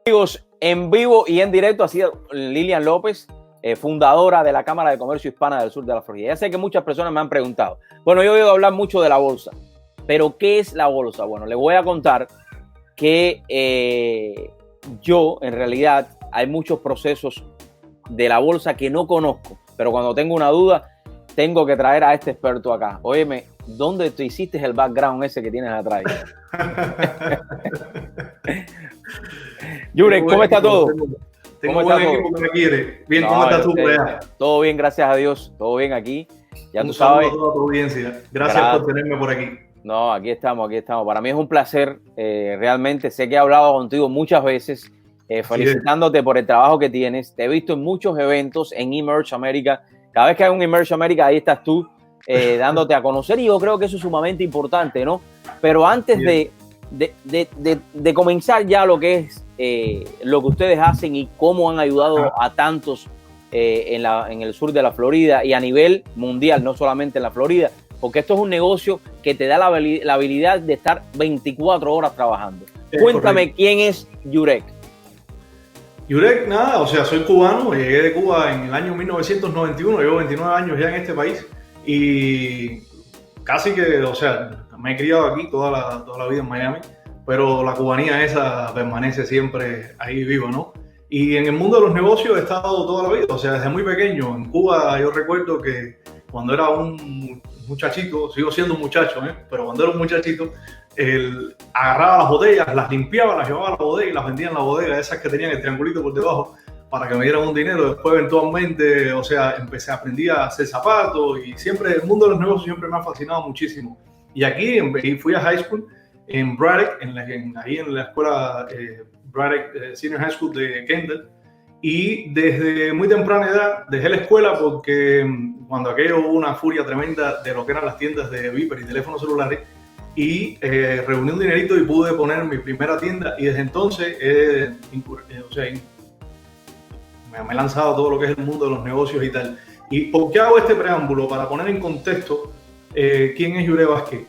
Amigos, en vivo y en directo ha sido Lilian López, fundadora de la Cámara de Comercio Hispana del Sur de la Florida. Ya sé que muchas personas me han preguntado. Bueno, yo he oído hablar mucho de la bolsa, pero ¿qué es la bolsa? Bueno, les voy a contar que yo, en realidad, hay muchos procesos de la bolsa que no conozco, pero cuando tengo una duda, tengo que traer a este experto acá. Óyeme, ¿dónde te hiciste el background ese que tienes atrás? Jurek, ¿cómo está todo? Tengo un buen equipo que me quiere. Bien, ¿cómo estás tú por allá? Todo bien, gracias a Dios. Todo bien aquí. Ya tú sabes. A toda tu audiencia. Gracias por tenerme por aquí. No, aquí estamos. Para mí es un placer, realmente. Sé que he hablado contigo muchas veces, felicitándote por el trabajo que tienes. Te he visto en muchos eventos en Emerge America. Cada vez que hay un Emerge America, ahí estás tú, dándote a conocer, y yo creo que eso es sumamente importante, ¿no? Pero antes de comenzar ya lo que es lo que ustedes hacen y cómo han ayudado a tantos en el sur de la Florida y a nivel mundial, no solamente en la Florida, porque esto es un negocio que te da la habilidad de estar 24 horas trabajando. Cuéntame, correcto. ¿Quién es Jurek? Jurek, nada, o sea, soy cubano, llegué de Cuba en el año 1991, llevo 29 años ya en este país y casi que, o sea, me he criado aquí toda la vida en Miami, pero la cubanía esa permanece siempre ahí viva, ¿no? Y en el mundo de los negocios he estado toda la vida, o sea, desde muy pequeño. En Cuba yo recuerdo que cuando era un muchachito, sigo siendo un muchacho, pero cuando era un muchachito, agarraba las botellas, las limpiaba, las llevaba a la bodega y las vendía en la bodega, esas que tenían el triangulito por debajo, para que me dieran un dinero. Después eventualmente, o sea, aprendí a hacer zapatos y siempre el mundo de los negocios siempre me ha fascinado muchísimo. Y aquí fui a high school en Braddock, ahí en la escuela Braddock Senior High School de Kendall, y desde muy temprana edad dejé la escuela porque cuando aquello hubo una furia tremenda de lo que eran las tiendas de Viper y teléfonos celulares, y reuní un dinerito y pude poner mi primera tienda, y desde entonces me he lanzado a todo lo que es el mundo de los negocios y tal. ¿Y por qué hago este preámbulo? Para poner en contexto quién es Jurek Vázquez.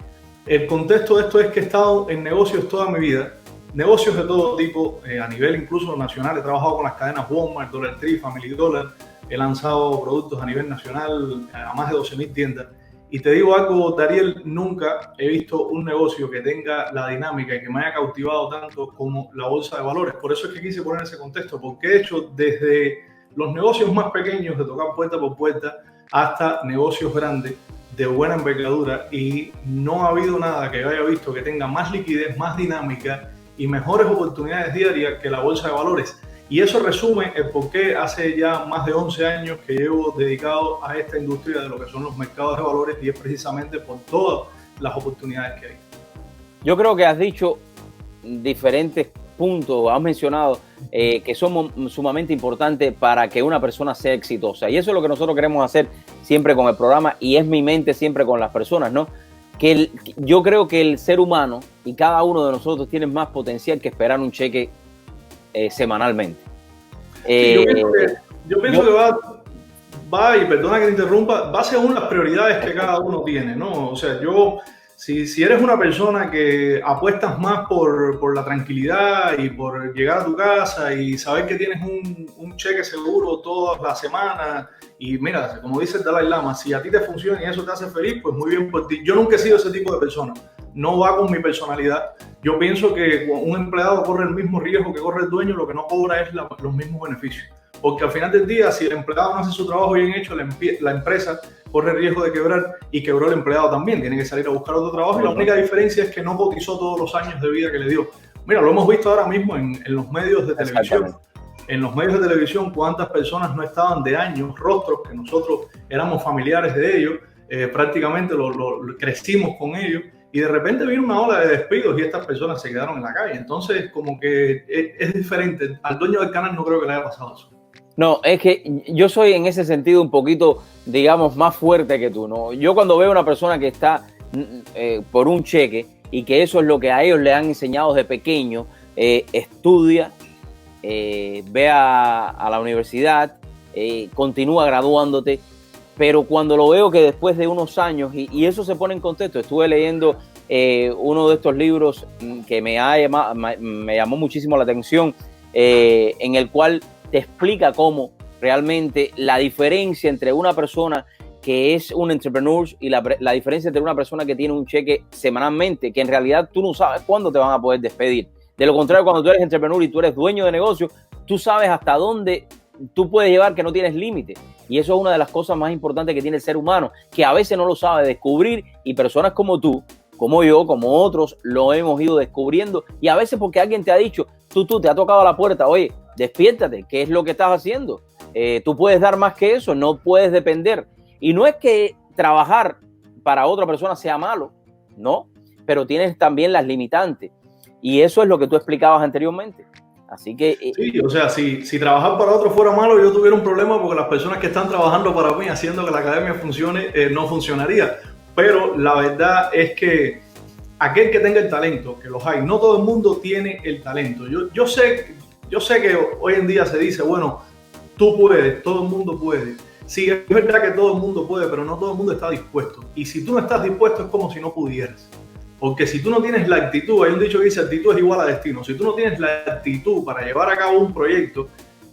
El contexto de esto es que he estado en negocios toda mi vida, negocios de todo tipo, a nivel incluso nacional. He trabajado con las cadenas Walmart, Dollar Tree, Family Dollar, he lanzado productos a nivel nacional a más de 12,000 tiendas. Y te digo algo, Dariel, nunca he visto un negocio que tenga la dinámica y que me haya cautivado tanto como la bolsa de valores. Por eso es que quise poner ese contexto, porque he hecho desde los negocios más pequeños, de tocar puerta por puerta, hasta negocios grandes de buena envergadura, y no ha habido nada que yo haya visto que tenga más liquidez, más dinámica y mejores oportunidades diarias que la bolsa de valores. Y eso resume el por qué hace ya más de 11 años que llevo dedicado a esta industria de lo que son los mercados de valores, y es precisamente por todas las oportunidades que hay. Yo creo que has dicho diferentes puntos, has mencionado que son sumamente importantes para que una persona sea exitosa, y eso es lo que nosotros queremos hacer siempre con el programa, y es mi mente siempre con las personas, ¿no? Yo creo que el ser humano y cada uno de nosotros tiene más potencial que esperar un cheque semanalmente. Yo pienso que va, y perdona que te interrumpa, va según las prioridades que cada uno tiene, ¿no? O sea, si eres una persona que apuestas más por la tranquilidad y por llegar a tu casa y saber que tienes un cheque seguro todas las semanas, y mira, como dice el Dalai Lama, si a ti te funciona y eso te hace feliz, pues muy bien por ti. Yo nunca he sido ese tipo de persona, no va con mi personalidad. Yo pienso que un empleado corre el mismo riesgo que corre el dueño, lo que no cobra es los mismos beneficios. Porque al final del día, si el empleado no hace su trabajo bien hecho, la empresa corre el riesgo de quebrar, y quebró el empleado también. Tiene que salir a buscar otro trabajo, y la única diferencia es que no cotizó todos los años de vida que le dio. Mira, lo hemos visto ahora mismo en los medios de televisión. En los medios de televisión, cuántas personas no estaban de años, rostros que nosotros éramos familiares de ellos, prácticamente crecimos con ellos, y de repente vino una ola de despidos y estas personas se quedaron en la calle. Entonces, como que es diferente. Al dueño del canal no creo que le haya pasado eso. No, es que yo soy en ese sentido un poquito, digamos, más fuerte que tú, ¿no? Yo cuando veo a una persona que está por un cheque, y que eso es lo que a ellos le han enseñado desde pequeño, estudia, ve a la universidad, continúa graduándote, pero cuando lo veo que después de unos años, y eso se pone en contexto, estuve leyendo uno de estos libros que me llamó muchísimo la atención, en el cual te explica cómo realmente la diferencia entre una persona que es un entrepreneur y la diferencia entre una persona que tiene un cheque semanalmente, que en realidad tú no sabes cuándo te van a poder despedir. De lo contrario, cuando tú eres entrepreneur y tú eres dueño de negocio, tú sabes hasta dónde tú puedes llevar, que no tienes límite. Y eso es una de las cosas más importantes que tiene el ser humano, que a veces no lo sabe descubrir, y personas como tú, como yo, como otros, lo hemos ido descubriendo. Y a veces porque alguien te ha dicho, tú te ha tocado la puerta, oye, despiértate, ¿qué es lo que estás haciendo? Tú puedes dar más que eso, no puedes depender. Y no es que trabajar para otra persona sea malo, no, pero tienes también las limitantes. Y eso es lo que tú explicabas anteriormente. Así que... sí, o sea, si trabajar para otro fuera malo, yo tuviera un problema porque las personas que están trabajando para mí, haciendo que la academia funcione, no funcionaría. Pero la verdad es que aquel que tenga el talento, que los hay, no todo el mundo tiene el talento. Yo sé que hoy en día se dice, bueno, tú puedes, todo el mundo puede. Sí, es verdad que todo el mundo puede, pero no todo el mundo está dispuesto. Y si tú no estás dispuesto es como si no pudieras. Porque si tú no tienes la actitud, hay un dicho que dice actitud es igual a destino. Si tú no tienes la actitud para llevar a cabo un proyecto,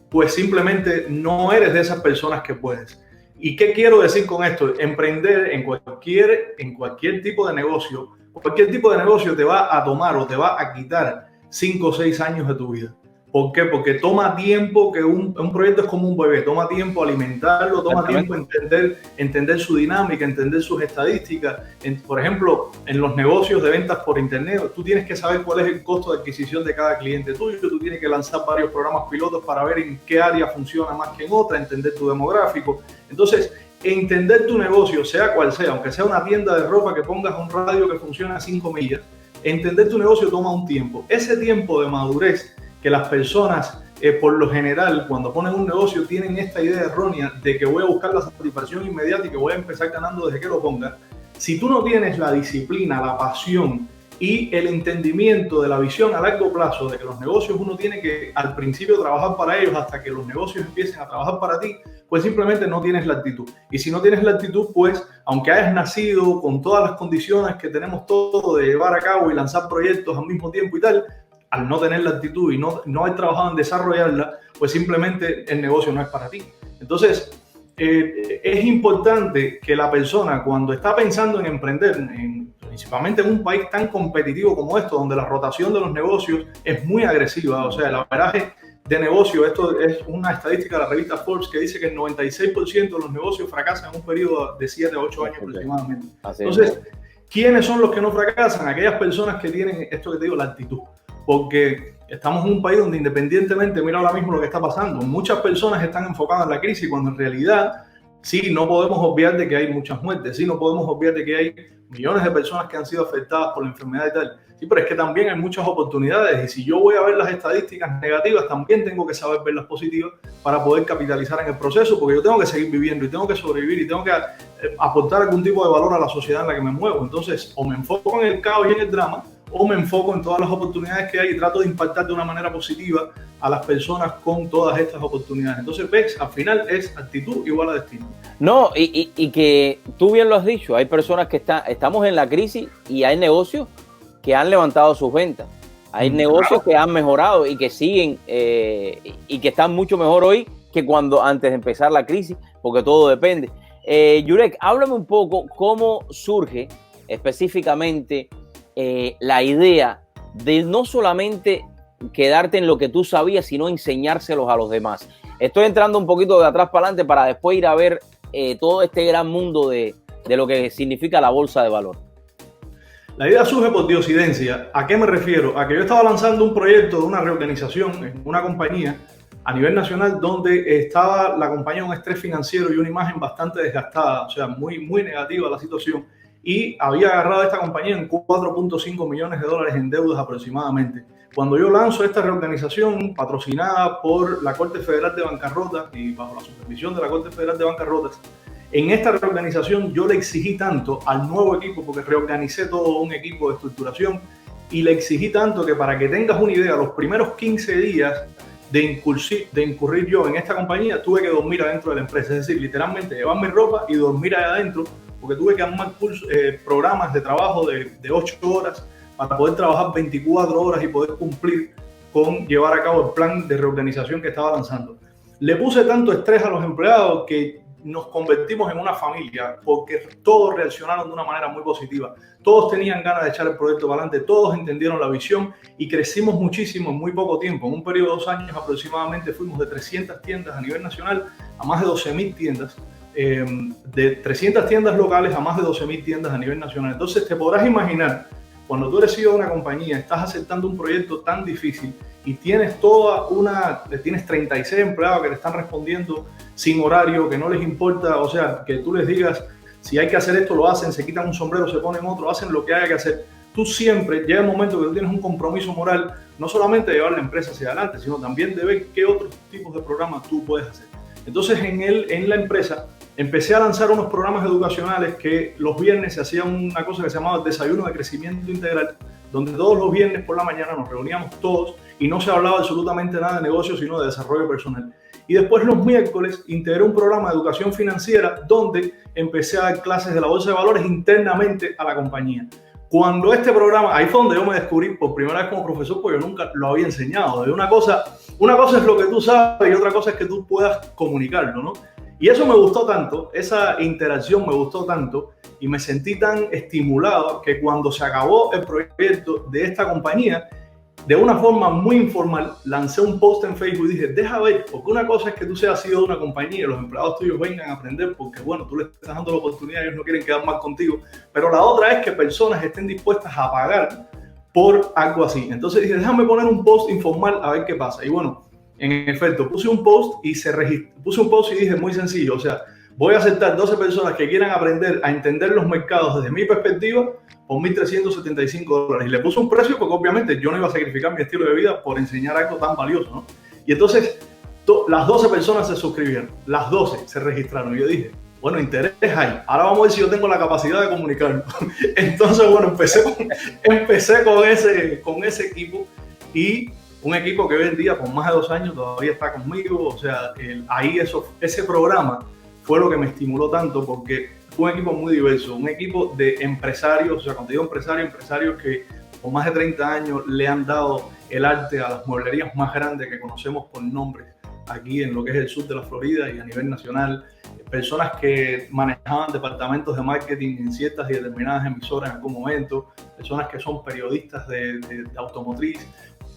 pues simplemente no eres de esas personas que puedes. ¿Y qué quiero decir con esto? Emprender en cualquier tipo de negocio, cualquier tipo de negocio te va a tomar o te va a quitar 5 o 6 años de tu vida. ¿Por qué? Porque toma tiempo, que un proyecto es como un bebé, toma tiempo alimentarlo, toma tiempo entender su dinámica, entender sus estadísticas. Por ejemplo, en los negocios de ventas por internet, tú tienes que saber cuál es el costo de adquisición de cada cliente tuyo, tú tienes que lanzar varios programas pilotos para ver en qué área funciona más que en otra, entender tu demográfico. Entonces, entender tu negocio, sea cual sea, aunque sea una tienda de ropa que pongas un radio que funciona a 5 millas, entender tu negocio toma un tiempo. Ese tiempo de madurez que las personas, por lo general, cuando ponen un negocio, tienen esta idea errónea de que voy a buscar la satisfacción inmediata y que voy a empezar ganando desde que lo ponga. Si tú no tienes la disciplina, la pasión y el entendimiento de la visión a largo plazo de que los negocios uno tiene que al principio trabajar para ellos hasta que los negocios empiecen a trabajar para ti, pues simplemente no tienes la actitud. Y si no tienes la actitud, pues aunque hayas nacido con todas las condiciones que tenemos todos de llevar a cabo y lanzar proyectos al mismo tiempo y tal, al no tener la actitud y no haber trabajado en desarrollarla, pues simplemente el negocio no es para ti. Entonces, es importante que la persona, cuando está pensando en emprender, principalmente en un país tan competitivo como esto, donde la rotación de los negocios es muy agresiva, o sea, el averaje de negocio, esto es una estadística de la revista Forbes que dice que el 96% de los negocios fracasan en un periodo de 7 a 8 años aproximadamente. Entonces, ¿quiénes son los que no fracasan? Aquellas personas que tienen esto que te digo, la actitud. Porque estamos en un país donde independientemente, mira ahora mismo lo que está pasando, muchas personas están enfocadas en la crisis cuando en realidad sí, no podemos obviar de que hay muchas muertes, sí, no podemos obviar de que hay millones de personas que han sido afectadas por la enfermedad y tal. Sí, pero es que también hay muchas oportunidades y si yo voy a ver las estadísticas negativas, también tengo que saber ver las positivas para poder capitalizar en el proceso, porque yo tengo que seguir viviendo y tengo que sobrevivir y tengo que aportar algún tipo de valor a la sociedad en la que me muevo. Entonces, o me enfoco en el caos y en el drama, o me enfoco en todas las oportunidades que hay y trato de impactar de una manera positiva a las personas con todas estas oportunidades. Entonces, ves, al final es actitud igual a destino. No, y que tú bien lo has dicho, hay personas que estamos en la crisis y hay negocios que han levantado sus ventas. Hay negocios que han mejorado y que siguen y que están mucho mejor hoy que cuando antes de empezar la crisis, porque todo depende. Yurek, háblame un poco cómo surge específicamente la idea de no solamente quedarte en lo que tú sabías, sino enseñárselos a los demás. Estoy entrando un poquito de atrás para adelante para después ir a ver todo este gran mundo de lo que significa la bolsa de valor. La idea surge por diosidencia. ¿A qué me refiero? A que yo estaba lanzando un proyecto de una reorganización en una compañía a nivel nacional donde estaba la compañía en un estrés financiero y una imagen bastante desgastada, o sea, muy, muy negativa la situación. Y había agarrado a esta compañía en 4.5 millones de dólares en deudas aproximadamente. Cuando yo lanzo esta reorganización patrocinada por la Corte Federal de Bancarrota y bajo la supervisión de la Corte Federal de Bancarrotas, en esta reorganización yo le exigí tanto al nuevo equipo, porque reorganicé todo un equipo de estructuración, y le exigí tanto que para que tengas una idea, los primeros 15 días de incurrir yo en esta compañía, tuve que dormir adentro de la empresa, es decir, literalmente llevar mi ropa y dormir allá adentro, porque tuve que armar programas de trabajo de 8 horas para poder trabajar 24 horas y poder cumplir con llevar a cabo el plan de reorganización que estaba lanzando. Le puse tanto estrés a los empleados que nos convertimos en una familia porque todos reaccionaron de una manera muy positiva. Todos tenían ganas de echar el proyecto para adelante, todos entendieron la visión y crecimos muchísimo en muy poco tiempo. En un periodo de 2 años aproximadamente fuimos de 300 tiendas a nivel nacional a más de 12.000 tiendas, de 300 tiendas locales a más de 12.000 tiendas a nivel nacional. Entonces te podrás imaginar, cuando tú eres CEO de una compañía, estás aceptando un proyecto tan difícil y tienes tienes 36 empleados que le están respondiendo sin horario, que no les importa, o sea, que tú les digas, si hay que hacer esto, lo hacen, se quitan un sombrero, se ponen otro, hacen lo que haya que hacer. Tú siempre, llega el momento que tú tienes un compromiso moral, no solamente de llevar la empresa hacia adelante, sino también de ver qué otros tipos de programas tú puedes hacer. Entonces, en la empresa, empecé a lanzar unos programas educacionales que los viernes se hacía una cosa que se llamaba Desayuno de Crecimiento Integral, donde todos los viernes por la mañana nos reuníamos todos y no se hablaba absolutamente nada de negocio, sino de desarrollo personal. Y después los miércoles integré un programa de educación financiera donde empecé a dar clases de la bolsa de valores internamente a la compañía. Cuando este programa, ahí fue donde yo me descubrí por primera vez como profesor, porque yo nunca lo había enseñado. Una cosa es lo que tú sabes y otra cosa es que tú puedas comunicarlo, ¿no? Y eso me gustó tanto, esa interacción me gustó tanto y me sentí tan estimulado que cuando se acabó el proyecto de esta compañía, de una forma muy informal, lancé un post en Facebook y dije, deja ver, porque una cosa es que tú seas CEO de una compañía y los empleados tuyos vengan a aprender porque, bueno, tú les estás dando la oportunidad y ellos no quieren quedar mal contigo, pero la otra es que personas estén dispuestas a pagar por algo así. Entonces dije, déjame poner un post informal a ver qué pasa. Y bueno, en efecto, puse un post y dije, muy sencillo, o sea, voy a aceptar 12 personas que quieran aprender a entender los mercados desde mi perspectiva por $1,375. Y le puse un precio porque obviamente yo no iba a sacrificar mi estilo de vida por enseñar algo tan valioso, ¿no? Y entonces las 12 personas se suscribieron, las 12 se registraron. Y yo dije, bueno, interés hay. Ahora vamos a ver si yo tengo la capacidad de comunicarlo. Entonces, bueno, empecé con ese equipo y un equipo que hoy en día, por más de 2 años, todavía está conmigo. O sea, ese programa fue lo que me estimuló tanto porque fue un equipo muy diverso, un equipo de empresarios, o sea, cuando digo empresarios que por más de 30 años le han dado el arte a las mueblerías más grandes que conocemos por nombres aquí en lo que es el sur de la Florida y a nivel nacional, personas que manejaban departamentos de marketing en ciertas y determinadas emisoras en algún momento, personas que son periodistas de automotriz,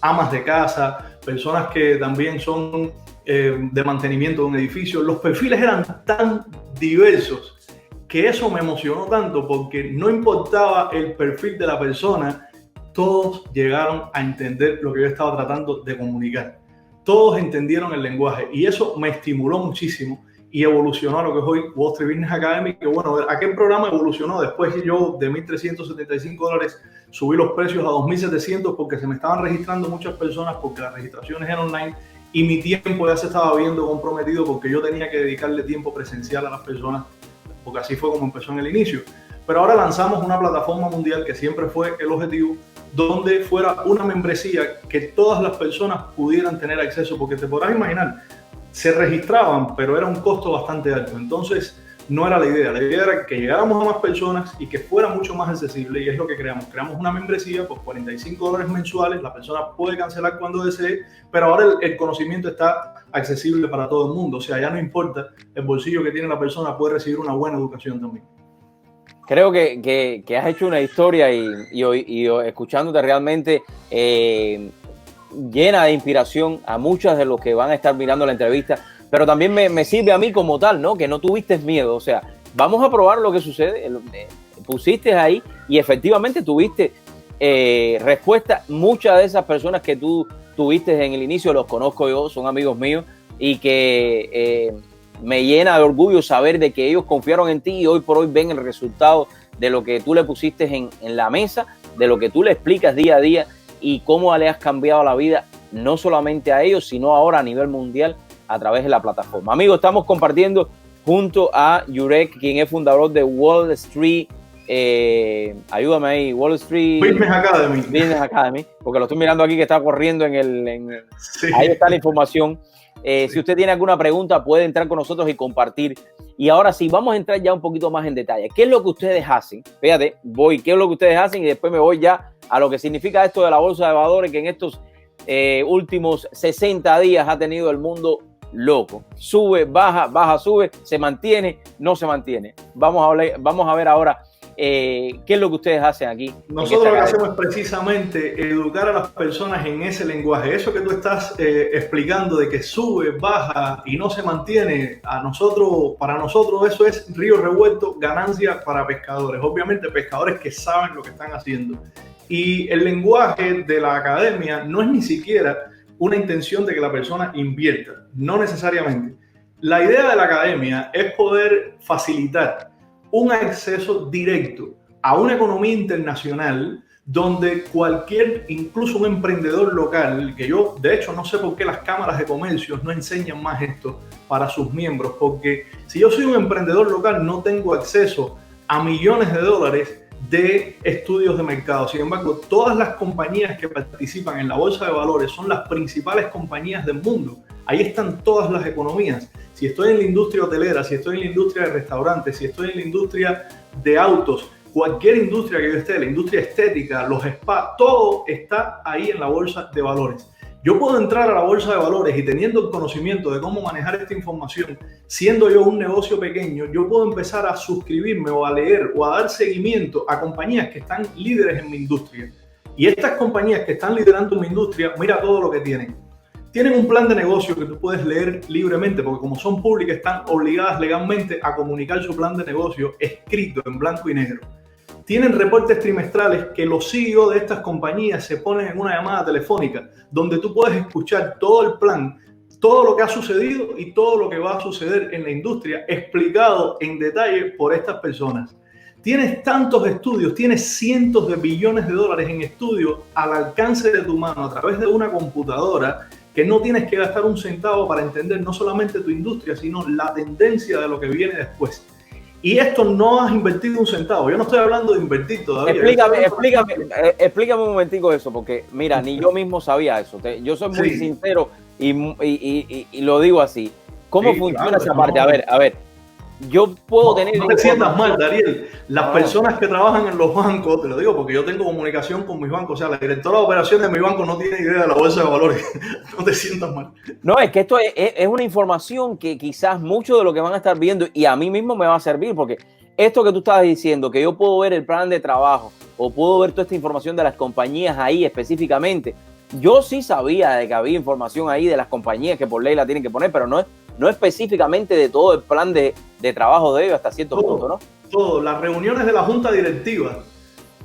amas de casa, personas que también son de mantenimiento de un edificio. Los perfiles eran tan diversos que eso me emocionó tanto porque no importaba el perfil de la persona, todos llegaron a entender lo que yo estaba tratando de comunicar. Todos entendieron el lenguaje y eso me estimuló muchísimo y evolucionó a lo que es hoy Wall Street Business Academy, que bueno, aquel programa evolucionó. Después yo de $1,375 subí los precios a $2,700 porque se me estaban registrando muchas personas porque las registraciones eran online y mi tiempo ya se estaba viendo comprometido porque yo tenía que dedicarle tiempo presencial a las personas, porque así fue como empezó en el inicio. Pero ahora lanzamos una plataforma mundial que siempre fue el objetivo, donde fuera una membresía que todas las personas pudieran tener acceso, porque te podrás imaginar, se registraban, pero era un costo bastante alto. Entonces, no era la idea. La idea era que llegáramos a más personas y que fuera mucho más accesible, y es lo que creamos. Creamos una membresía por $45 mensuales, la persona puede cancelar cuando desee, pero ahora el conocimiento está accesible para todo el mundo. O sea, ya no importa el bolsillo que tiene la persona, puede recibir una buena educación también. Creo que has hecho una historia y escuchándote realmente llena de inspiración a muchas de los que van a estar mirando la entrevista, pero también me sirve a mí como tal, ¿no? Que no tuviste miedo, o sea, vamos a probar lo que sucede, pusiste ahí y efectivamente tuviste respuesta. Muchas de esas personas que tú tuviste en el inicio los conozco yo, son amigos míos y que me llena de orgullo saber de que ellos confiaron en ti y hoy por hoy ven el resultado de lo que tú le pusiste en la mesa, de lo que tú le explicas día a día y cómo le has cambiado la vida, no solamente a ellos, sino ahora a nivel mundial a través de la plataforma. Amigos, estamos compartiendo junto a Jurek, quien es fundador de Wall Street, ayúdame ahí, Wall Street Business Academy, porque lo estoy mirando aquí que está corriendo sí. Ahí está la información. Si usted tiene alguna pregunta puede entrar con nosotros y compartir. Y ahora sí, vamos a entrar ya un poquito más en detalle. ¿Qué es lo que ustedes hacen? Fíjate, ¿qué es lo que ustedes hacen? Y después me voy ya a lo que significa esto de la bolsa de valores, que en estos últimos 60 días ha tenido el mundo loco. Sube, baja, baja, sube, se mantiene, no se mantiene. Vamos a ver ahora qué es lo que ustedes hacen aquí. Nosotros lo que hacemos es precisamente educar a las personas en ese lenguaje. Eso que tú estás explicando de que sube, baja y no se mantiene, para nosotros eso es río revuelto, ganancia para pescadores. Obviamente pescadores que saben lo que están haciendo. Y el lenguaje de la academia no es ni siquiera una intención de que la persona invierta, no necesariamente. La idea de la academia es poder facilitar un acceso directo a una economía internacional donde incluso un emprendedor local, que yo de hecho no sé por qué las cámaras de comercio no enseñan más esto para sus miembros, porque si yo soy un emprendedor local no tengo acceso a millones de dólares de estudios de mercado. Sin embargo, todas las compañías que participan en la bolsa de valores son las principales compañías del mundo. Ahí están todas las economías. Si estoy en la industria hotelera, si estoy en la industria de restaurantes, si estoy en la industria de autos, cualquier industria que yo esté, la industria estética, los spas, todo está ahí en la bolsa de valores. Yo puedo entrar a la bolsa de valores y teniendo el conocimiento de cómo manejar esta información, siendo yo un negocio pequeño, yo puedo empezar a suscribirme o a leer o a dar seguimiento a compañías que están líderes en mi industria. Y estas compañías que están liderando mi industria, mira todo lo que tienen. Tienen un plan de negocio que tú puedes leer libremente, porque como son públicas, están obligadas legalmente a comunicar su plan de negocio escrito en blanco y negro. Tienen reportes trimestrales que los CEO de estas compañías se ponen en una llamada telefónica, donde tú puedes escuchar todo el plan, todo lo que ha sucedido y todo lo que va a suceder en la industria, explicado en detalle por estas personas. Tienes tantos estudios, tienes cientos de billones de dólares en estudios al alcance de tu mano a través de una computadora, que no tienes que gastar un centavo para entender no solamente tu industria, sino la tendencia de lo que viene después. Y esto no has invertido un centavo. Yo no estoy hablando de invertir todavía. Explícame un momentico eso, porque mira, ni yo mismo sabía eso. Yo soy muy sincero y lo digo así. ¿Cómo funciona esa parte? A ver. Yo puedo tener... No te sientas mal, Dariel. Las personas que trabajan en los bancos, te lo digo porque yo tengo comunicación con mis bancos, o sea, la directora de operaciones de mi banco no tiene idea de la bolsa de valores. No te sientas mal. No, es que esto es una información que quizás mucho de lo que van a estar viendo y a mí mismo me va a servir, porque esto que tú estabas diciendo, que yo puedo ver el plan de trabajo o puedo ver toda esta información de las compañías ahí específicamente, yo sí sabía de que había información ahí de las compañías que por ley la tienen que poner, pero no específicamente de todo el plan de trabajo de ellos hasta cierto punto, ¿no? Todo, las reuniones de la junta directiva,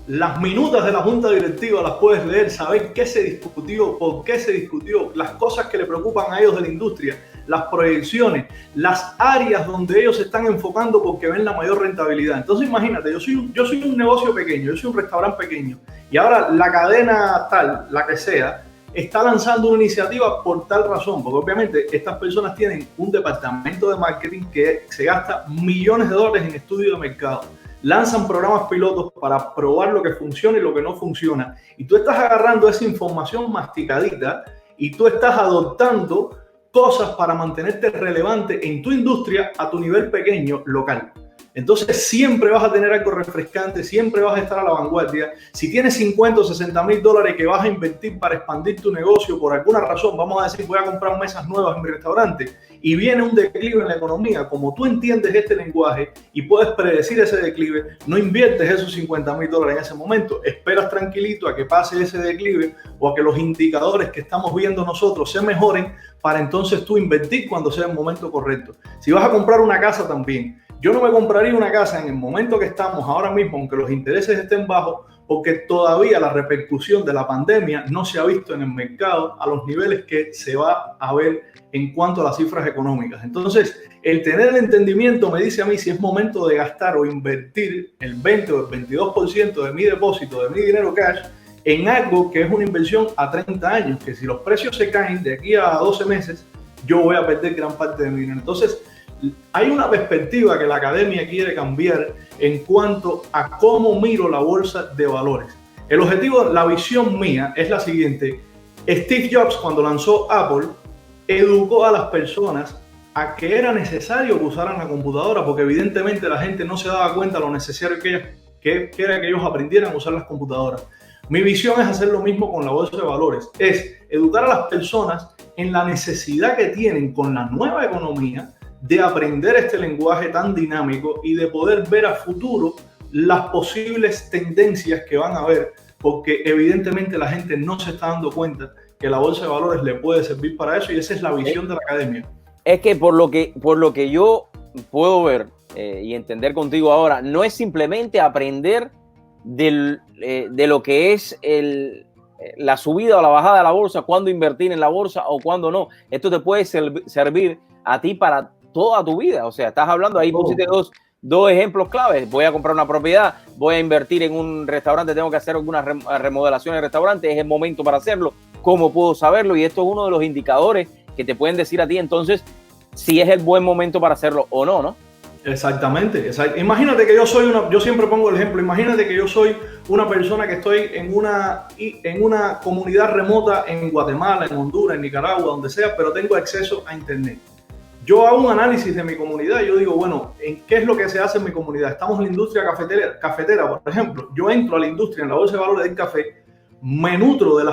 las minutas de la junta directiva las puedes leer, saber qué se discutió, por qué se discutió, las cosas que le preocupan a ellos de la industria, las proyecciones, las áreas donde ellos se están enfocando porque ven la mayor rentabilidad. Entonces imagínate, yo soy un negocio pequeño, yo soy un restaurante pequeño y ahora la cadena tal, la que sea, está lanzando una iniciativa por tal razón, porque obviamente estas personas tienen un departamento de marketing que se gasta millones de dólares en estudio de mercado. Lanzan programas pilotos para probar lo que funciona y lo que no funciona. Y tú estás agarrando esa información masticadita y tú estás adoptando cosas para mantenerte relevante en tu industria a tu nivel pequeño local. Entonces siempre vas a tener algo refrescante, siempre vas a estar a la vanguardia. Si tienes 50 o 60 mil dólares que vas a invertir para expandir tu negocio por alguna razón, vamos a decir voy a comprar mesas nuevas en mi restaurante y viene un declive en la economía, como tú entiendes este lenguaje y puedes predecir ese declive, no inviertes esos 50 mil dólares en ese momento, esperas tranquilito a que pase ese declive o a que los indicadores que estamos viendo nosotros se mejoren para entonces tú invertir cuando sea el momento correcto. Si vas a comprar una casa también, yo no me compraría una casa en el momento que estamos ahora mismo, aunque los intereses estén bajos, porque todavía la repercusión de la pandemia no se ha visto en el mercado a los niveles que se va a ver en cuanto a las cifras económicas. Entonces, el tener el entendimiento me dice a mí si es momento de gastar o invertir el 20 o el 22% de mi depósito, de mi dinero cash, en algo que es una inversión a 30 años, que si los precios se caen de aquí a 12 meses, yo voy a perder gran parte de mi dinero. Entonces, hay una perspectiva que la academia quiere cambiar en cuanto a cómo miro la bolsa de valores. El objetivo, la visión mía es la siguiente. Steve Jobs, cuando lanzó Apple, educó a las personas a que era necesario que usaran la computadora, porque evidentemente la gente no se daba cuenta de lo necesario que era que ellos aprendieran a usar las computadoras. Mi visión es hacer lo mismo con la bolsa de valores, es educar a las personas en la necesidad que tienen con la nueva economía de aprender este lenguaje tan dinámico y de poder ver a futuro las posibles tendencias que van a haber, porque evidentemente la gente no se está dando cuenta que la bolsa de valores le puede servir para eso, y esa es la visión de la academia. Es que por lo que yo puedo ver y entender contigo ahora, no es simplemente aprender de lo que es la subida o la bajada de la bolsa, cuándo invertir en la bolsa o cuándo no. Esto te puede servir a ti para toda tu vida. O sea, estás hablando, ahí pusiste dos ejemplos claves. Voy a comprar una propiedad, voy a invertir en un restaurante, tengo que hacer alguna remodelación en el restaurante, es el momento para hacerlo. ¿Cómo puedo saberlo? Y esto es uno de los indicadores que te pueden decir a ti entonces si es el buen momento para hacerlo o no, ¿no? Exactamente. Imagínate que yo siempre pongo el ejemplo, imagínate que yo soy una persona que estoy en una comunidad remota en Guatemala, en Honduras, en Nicaragua, donde sea, pero tengo acceso a internet. Yo hago un análisis de mi comunidad y yo digo, bueno, ¿qué es lo que se hace en mi comunidad? Estamos en la industria cafetera, por ejemplo. Yo entro a la industria, en la bolsa de valores del café, me nutro de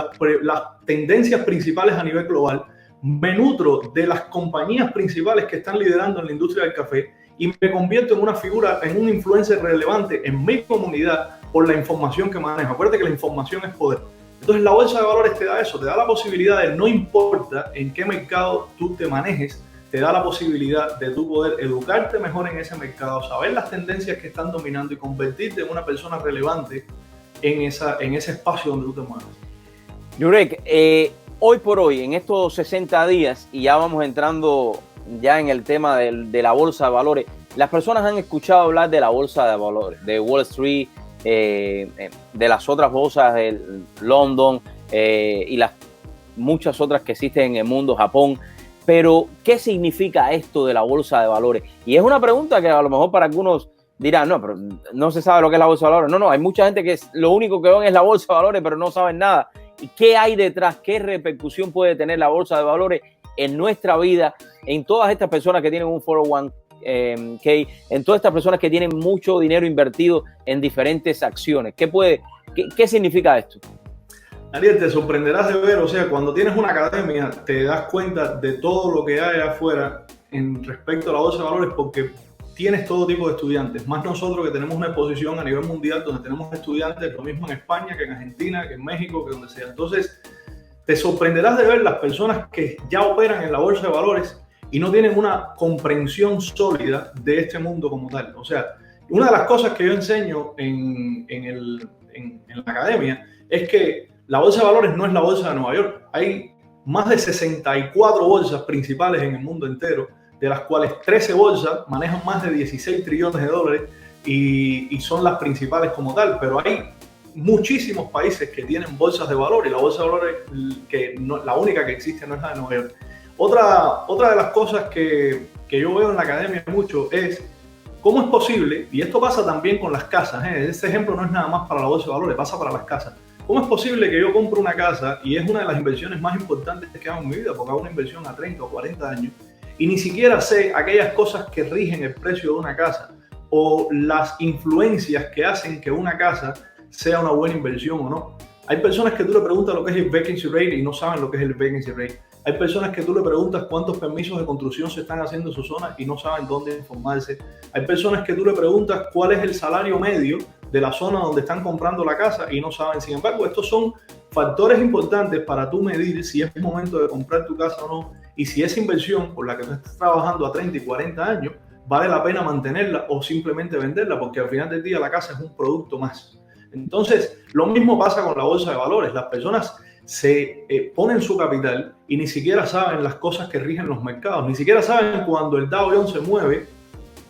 las tendencias principales a nivel global, me nutro de las compañías principales que están liderando en la industria del café y me convierto en una figura, en un influencer relevante en mi comunidad por la información que manejo. Acuérdate que la información es poder. Entonces la bolsa de valores te da eso, te da la posibilidad de, no importa en qué mercado tú te manejes, te da la posibilidad de tú poder educarte mejor en ese mercado, saber las tendencias que están dominando y convertirte en una persona relevante en ese espacio donde tú te mueves. Jurek, hoy por hoy, en estos 60 días, y ya vamos entrando ya en el tema de la bolsa de valores, las personas han escuchado hablar de la bolsa de valores, de Wall Street, de las otras bolsas de London y las muchas otras que existen en el mundo, Japón. Pero, ¿qué significa esto de la bolsa de valores? Y es una pregunta que a lo mejor para algunos dirán, no, pero no se sabe lo que es la bolsa de valores. No, hay mucha gente que lo único que ven es la bolsa de valores, pero no saben nada. ¿Y qué hay detrás? ¿Qué repercusión puede tener la bolsa de valores en nuestra vida, en todas estas personas que tienen un 401k, en todas estas personas que tienen mucho dinero invertido en diferentes acciones? ¿Qué significa esto? Ariel, te sorprenderás de ver, o sea, cuando tienes una academia te das cuenta de todo lo que hay afuera en respecto a la bolsa de valores, porque tienes todo tipo de estudiantes, más nosotros que tenemos una exposición a nivel mundial donde tenemos estudiantes, lo mismo en España que en Argentina, que en México, que donde sea. Entonces, te sorprenderás de ver las personas que ya operan en la bolsa de valores y no tienen una comprensión sólida de este mundo como tal. O sea, una de las cosas que yo enseño en la academia es que la bolsa de valores no es la bolsa de Nueva York. Hay más de 64 bolsas principales en el mundo entero, de las cuales 13 bolsas manejan más de 16 trillones de dólares y son las principales como tal. Pero hay muchísimos países que tienen bolsas de valores, y la bolsa de valores, la única que existe, no es la de Nueva York. Otra de las cosas que yo veo en la academia mucho es cómo es posible, y esto pasa también con las casas, este ejemplo no es nada más para la bolsa de valores, pasa para las casas. ¿Cómo es posible que yo compre una casa y es una de las inversiones más importantes que hago en mi vida, porque hago una inversión a 30 o 40 años y ni siquiera sé aquellas cosas que rigen el precio de una casa o las influencias que hacen que una casa sea una buena inversión o no? Hay personas que tú le preguntas lo que es el vacancy rate y no saben lo que es el vacancy rate. Hay personas que tú le preguntas cuántos permisos de construcción se están haciendo en su zona y no saben dónde informarse. Hay personas que tú le preguntas cuál es el salario medio de la zona donde están comprando la casa y no saben. Sin embargo, estos son factores importantes para tú medir si es momento de comprar tu casa o no, y si esa inversión por la que tú estás trabajando a 30 y 40 años vale la pena mantenerla o simplemente venderla, porque al final del día la casa es un producto más. Entonces, lo mismo pasa con la bolsa de valores. Las personas se ponen su capital y ni siquiera saben las cosas que rigen los mercados, ni siquiera saben cuando el Dow Jones se mueve,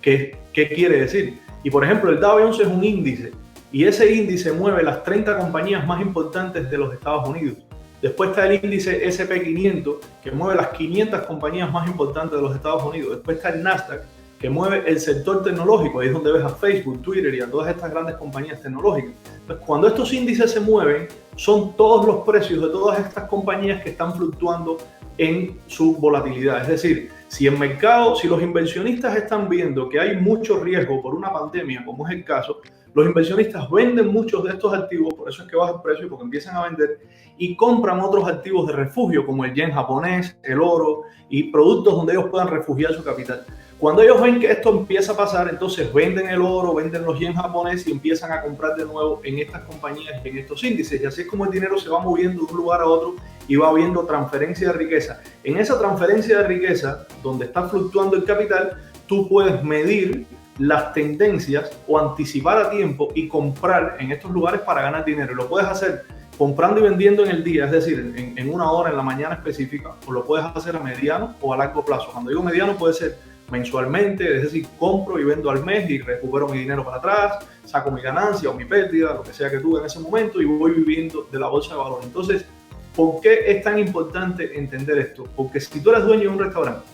qué quiere decir. Y por ejemplo, el Dow Jones es un índice y ese índice mueve las 30 compañías más importantes de los Estados Unidos. Después está el índice S&P 500 que mueve las 500 compañías más importantes de los Estados Unidos. Después está el Nasdaq que mueve el sector tecnológico, ahí es donde ves a Facebook, Twitter y a todas estas grandes compañías tecnológicas. Entonces, cuando estos índices se mueven, son todos los precios de todas estas compañías que están fluctuando en su volatilidad. Es decir, si el mercado, si los inversionistas están viendo que hay mucho riesgo por una pandemia, como es el caso, Los inversionistas venden muchos de estos activos, por eso es que baja el precio, porque empiezan a vender y compran otros activos de refugio, como el yen japonés, el oro y productos donde ellos puedan refugiar su capital. Cuando ellos ven que esto empieza a pasar, entonces venden el oro, venden los yen japoneses y empiezan a comprar de nuevo en estas compañías y en estos índices. Y así es como el dinero se va moviendo de un lugar a otro y va habiendo transferencia de riqueza. En esa transferencia de riqueza, donde está fluctuando el capital, tú puedes medir las tendencias o anticipar a tiempo y comprar en estos lugares para ganar dinero. Y lo puedes hacer comprando y vendiendo en el día, es decir, en una hora en la mañana específica, o lo puedes hacer a mediano o a largo plazo. Cuando digo mediano puede ser mensualmente, es decir, compro y vendo al mes y recupero mi dinero para atrás, saco mi ganancia o mi pérdida, lo que sea que tuve en ese momento y voy viviendo de la bolsa de valores. Entonces, ¿por qué es tan importante entender esto? Porque si tú eres dueño de un restaurante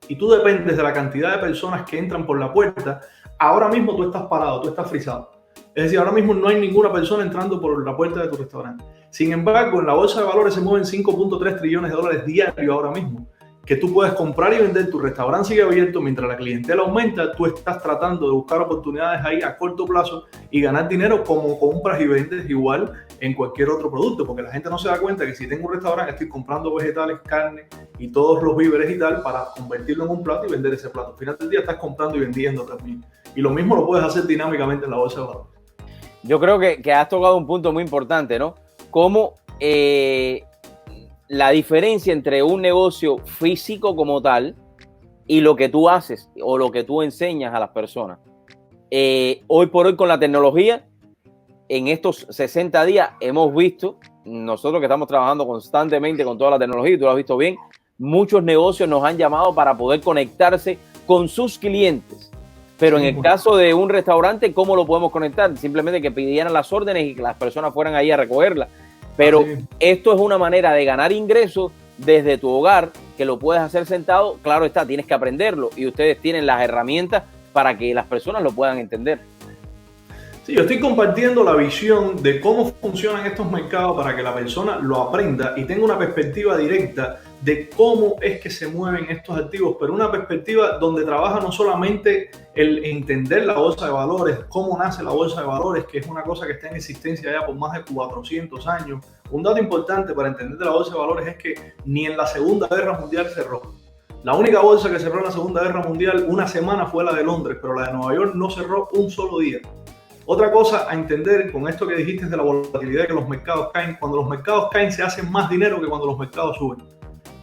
y tú dependes de la cantidad de personas que entran por la puerta, ahora mismo tú estás parado, tú estás frisado. Es decir, ahora mismo no hay ninguna persona entrando por la puerta de tu restaurante. Sin embargo, en la bolsa de valores se mueven 5.3 trillones de dólares diarios ahora mismo, que tú puedes comprar y vender. Tu restaurante sigue abierto mientras la clientela aumenta, tú estás tratando de buscar oportunidades ahí a corto plazo y ganar dinero como compras y vendes igual en cualquier otro producto, porque la gente no se da cuenta que si tengo un restaurante estoy comprando vegetales, carne y todos los víveres y tal para convertirlo en un plato y vender ese plato. Al final del día estás comprando y vendiendo también. Y lo mismo lo puedes hacer dinámicamente en la bolsa de valores. Yo creo que has tocado un punto muy importante, ¿no? Cómo la diferencia entre un negocio físico como tal y lo que tú haces o lo que tú enseñas a las personas. Hoy por hoy con la tecnología, en estos 60 días hemos visto, nosotros que estamos trabajando constantemente con toda la tecnología, y tú lo has visto bien, muchos negocios nos han llamado para poder conectarse con sus clientes. Pero en el caso de un restaurante, ¿cómo lo podemos conectar? Simplemente que pidieran las órdenes y que las personas fueran ahí a recogerlas. Pero esto es una manera de ganar ingresos desde tu hogar, que lo puedes hacer sentado. Claro está, tienes que aprenderlo y ustedes tienen las herramientas para que las personas lo puedan entender. Sí, yo estoy compartiendo la visión de cómo funcionan estos mercados para que la persona lo aprenda y tenga una perspectiva directa de cómo es que se mueven estos activos, pero una perspectiva donde trabaja no solamente el entender la bolsa de valores, cómo nace la bolsa de valores, que es una cosa que está en existencia ya por más de 400 años. Un dato importante para entender de la bolsa de valores es que ni en la Segunda Guerra Mundial cerró. La única bolsa que cerró en la Segunda Guerra Mundial una semana fue la de Londres, pero la de Nueva York no cerró un solo día. Otra cosa a entender con esto que dijiste de la volatilidad, que los mercados caen. Cuando los mercados caen se hace más dinero que cuando los mercados suben.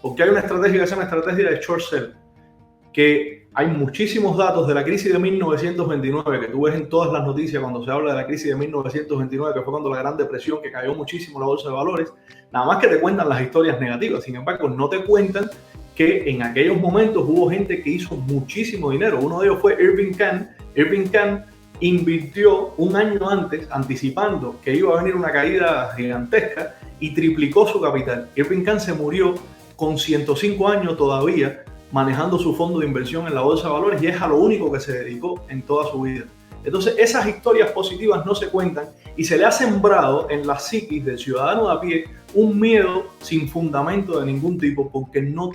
Porque hay una estrategia que se llama estrategia de short sell, que hay muchísimos datos de la crisis de 1929, que tú ves en todas las noticias cuando se habla de la crisis de 1929, que fue cuando la Gran Depresión, que cayó muchísimo la bolsa de valores, nada más que te cuentan las historias negativas. Sin embargo, no te cuentan que en aquellos momentos hubo gente que hizo muchísimo dinero. Uno de ellos fue Irving Kahn. Irving Kahn invirtió un año antes anticipando que iba a venir una caída gigantesca y triplicó su capital. Irving Kahn se murió con 105 años todavía manejando su fondo de inversión en la bolsa de valores y es a lo único que se dedicó en toda su vida. Entonces esas historias positivas no se cuentan y se le ha sembrado en la psiquis del ciudadano de a pie un miedo sin fundamento de ningún tipo, porque no...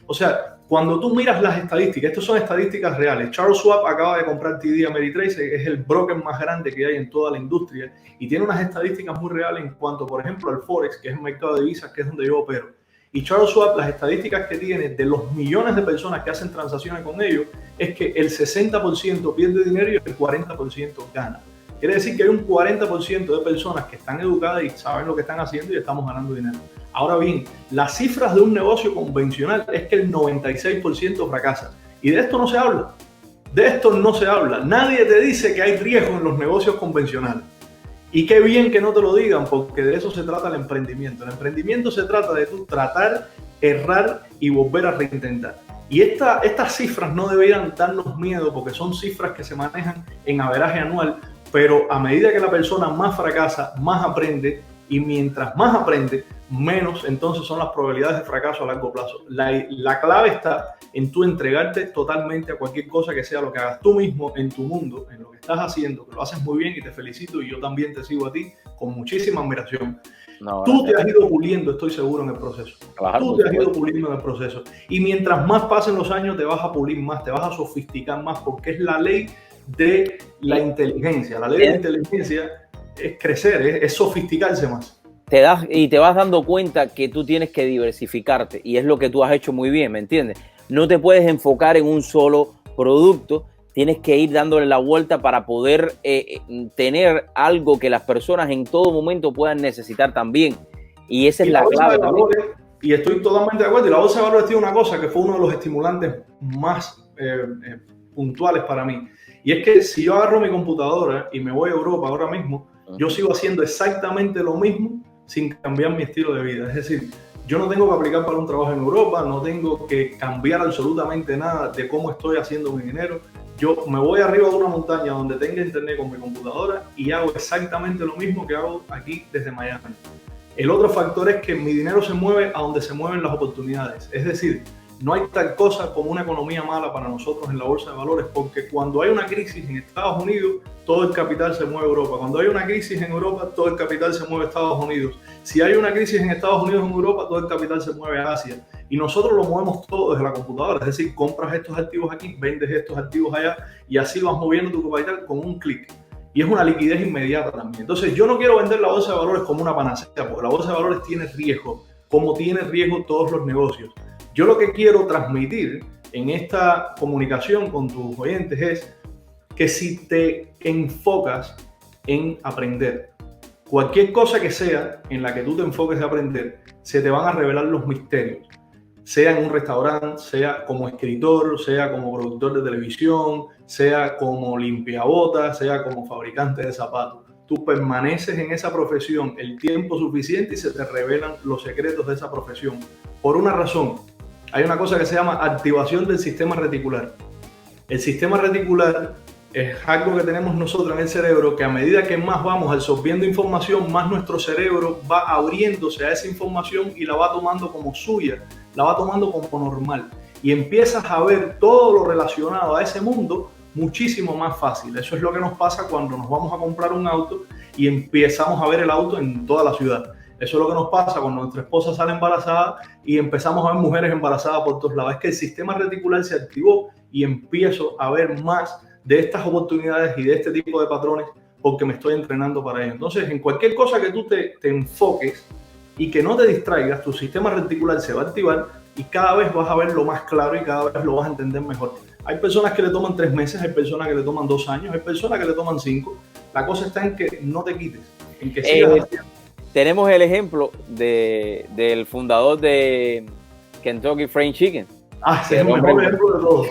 O sea, cuando tú miras las estadísticas, estas son estadísticas reales. Charles Schwab acaba de comprar TD Ameritrade, es el broker más grande que hay en toda la industria y tiene unas estadísticas muy reales en cuanto, por ejemplo, al Forex, que es el mercado de divisas, que es donde yo opero. Y Charles Schwab, las estadísticas que tiene de los millones de personas que hacen transacciones con ellos, es que el 60% pierde dinero y el 40% gana. Quiere decir que hay un 40% de personas que están educadas y saben lo que están haciendo y estamos ganando dinero. Ahora bien, las cifras de un negocio convencional es que el 96% fracasa. Y de esto no se habla. De esto no se habla. Nadie te dice que hay riesgo en los negocios convencionales. Y qué bien que no te lo digan, porque de eso se trata el emprendimiento. El emprendimiento se trata de tú tratar, errar y volver a reintentar. Y estas cifras no deberían darnos miedo porque son cifras que se manejan en averaje anual, pero a medida que la persona más fracasa, más aprende, y mientras más aprende, menos entonces son las probabilidades de fracaso a largo plazo. La clave está en tú entregarte totalmente a cualquier cosa que sea lo que hagas tú mismo en tu mundo, en lo que estás haciendo, que lo haces muy bien y te felicito y yo también te sigo a ti con muchísima admiración. Tú te has ido puliendo, estoy seguro, en el proceso. Claro, tú te has ido puliendo en el proceso. Y mientras más pasen los años, te vas a pulir más, te vas a sofisticar más, porque es la ley de la inteligencia. La ley de la inteligencia es crecer, es sofisticarse más. Te vas dando cuenta que tú tienes que diversificarte y es lo que tú has hecho muy bien, ¿me entiendes? No te puedes enfocar en un solo producto, tienes que ir dándole la vuelta para poder tener algo que las personas en todo momento puedan necesitar también. Y esa es la clave también. Y estoy totalmente de acuerdo. Y la bolsa de valores tiene una cosa que fue uno de los estimulantes más puntuales para mí. Y es que si yo agarro mi computadora y me voy a Europa ahora mismo, yo sigo haciendo exactamente lo mismo sin cambiar mi estilo de vida. Es decir, yo no tengo que aplicar para un trabajo en Europa, no tengo que cambiar absolutamente nada de cómo estoy haciendo mi dinero. Yo me voy arriba de una montaña donde tenga internet con mi computadora y hago exactamente lo mismo que hago aquí desde Miami. El otro factor es que mi dinero se mueve a donde se mueven las oportunidades. Es decir, no hay tal cosa como una economía mala para nosotros en la bolsa de valores, porque cuando hay una crisis en Estados Unidos, todo el capital se mueve a Europa. Cuando hay una crisis en Europa, todo el capital se mueve a Estados Unidos. Si hay una crisis en Estados Unidos o en Europa, todo el capital se mueve a Asia. Y nosotros lo movemos todo desde la computadora. Es decir, compras estos activos aquí, vendes estos activos allá y así vas moviendo tu capital con un clic. Y es una liquidez inmediata también. Entonces, yo no quiero vender la bolsa de valores como una panacea, porque la bolsa de valores tiene riesgo, como tiene riesgo todos los negocios. Yo lo que quiero transmitir en esta comunicación con tus oyentes es que si te enfocas en aprender, cualquier cosa que sea en la que tú te enfoques de aprender, se te van a revelar los misterios. Sea en un restaurante, sea como escritor, sea como productor de televisión, sea como limpiabotas, sea como fabricante de zapatos. Tú permaneces en esa profesión el tiempo suficiente y se te revelan los secretos de esa profesión. Por una razón, hay una cosa que se llama activación del sistema reticular. El sistema reticular es algo que tenemos nosotros en el cerebro que a medida que más vamos absorbiendo información, más nuestro cerebro va abriéndose a esa información y la va tomando como suya, la va tomando como normal. Y empiezas a ver todo lo relacionado a ese mundo muchísimo más fácil. Eso es lo que nos pasa cuando nos vamos a comprar un auto y empezamos a ver el auto en toda la ciudad. Eso es lo que nos pasa cuando nuestra esposa sale embarazada y empezamos a ver mujeres embarazadas por todos lados. Es que el sistema reticular se activó y empiezo a ver más de estas oportunidades y de este tipo de patrones porque me estoy entrenando para ello. Entonces, en cualquier cosa que tú te enfoques y que no te distraigas, tu sistema reticular se va a activar y cada vez vas a verlo más claro y cada vez lo vas a entender mejor. Hay personas que le toman 3 meses, hay personas que le toman 2 años, hay personas que le toman 5. La cosa está en que no te quites, en que sigas haciendo. Tenemos el ejemplo del fundador de Kentucky Fried Chicken. Ese es el mejor ejemplo de todos.